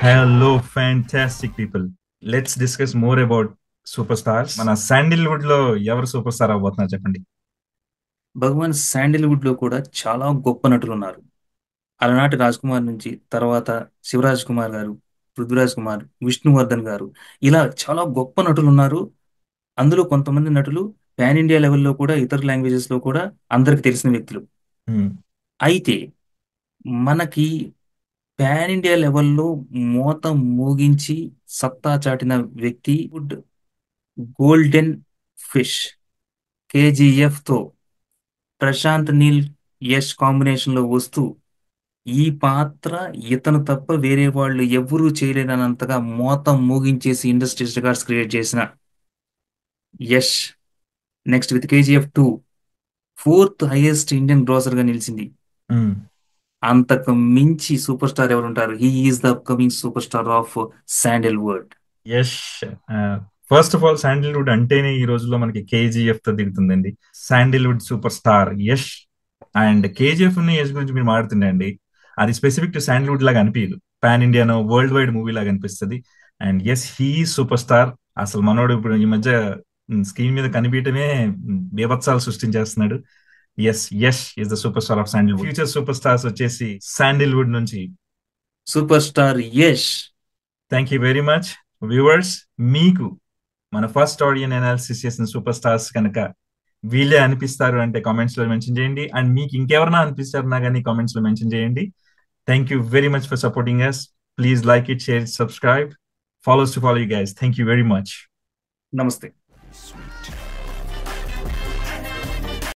Hello, fantastic people. Let's discuss more about super stars. మన శాండిల్వుడ్ లో ఎవరు సూపర్ స్టార్ అవబోతున్నారు చెప్పండి. భగవాన్ శాండిల్వుడ్ లో కూడా చాలా గొప్ప నటులు ఉన్నారు. అలనాటి రాజ్ కుమార్ నుంచి తర్వాత శివరాజ్ కుమార్ గారు, పృథ్వీరాజ్ కుమార్, విష్ణువర్ధన్ గారు, ఇలా చాలా గొప్ప నటులు ఉన్నారు. అందులో కొంతమంది నటులు పాన్ ఇండియా లెవెల్లో కూడా ఇతర లాంగ్వేజెస్ లో కూడా అందరికి తెలిసిన వ్యక్తులు. Hmm. అయితే మనకి పాన్ ఇండియా లెవెల్లో మోత మోగించి సత్తా చాటిన వ్యక్తి గోల్డెన్ ఫిష్ కేజీఎఫ్ తో ప్రశాంత్ నీల్ యష్ కాంబినేషన్ లో వస్తూ ఈ పాత్ర ఇతను తప్ప వేరే వాళ్ళు ఎవ్వరూ చేయలేనంతగా మోతం మూగించేసి ఇండస్ట్రీ రికార్డ్స్ క్రియేట్ చేసిన Yash. Next with KGF 2 fourth highest Indian grosser గా నిలిచింది. Hmm. అంతకు మించి సూపర్ స్టార్ ఎవరు ఉంటారు? He is the upcoming super star of Sandalwood. Yash. First of all Sandalwood అంటేనే ఈ రోజుల్లో మనకి కేజీఎఫ్ తో దిగుతుందండి. Sandalwood super star Yash. And KGF Yash గురించి మీరు మాట్లాడుతుండే అండి, అది స్పెసిఫిక్ టు శాండిల్వుడ్ లాగా అనిపించదు. పాన్ ఇండియానో వరల్డ్ వైడ్ మూవీ లాగా అనిపిస్తుంది. And yes, he super star. అసలు మనోడు ఇప్పుడు ఈ మధ్య స్క్రీన్ మీద కనిపించడమే బీభత్సాలు సృష్టించేస్తున్నాడు. Yes, Yash is the super star of Sandalwood. Future super stars వచ్చేసి శాండిల్వుడ్ నుంచి. Super star Yash. Thank you very much. Viewers, మీకు మన ఫస్ట్ ఆడియన్ అనాలిసిస్ చేసిన సూపర్ స్టార్స్ కనుక వీళ్ళే అనిపిస్తారు అంటే కామెంట్స్ లో మెన్షన్ చేయండి. అండ్ మీకు ఇంకెవరన్నా అనిపిస్తారన్నా కానీ కామెంట్స్ లో మెన్షన్ చేయండి. Thank you very much for supporting us. Please like it, share, subscribe. Follow us to follow you guys. Thank you very much. నమస్తే.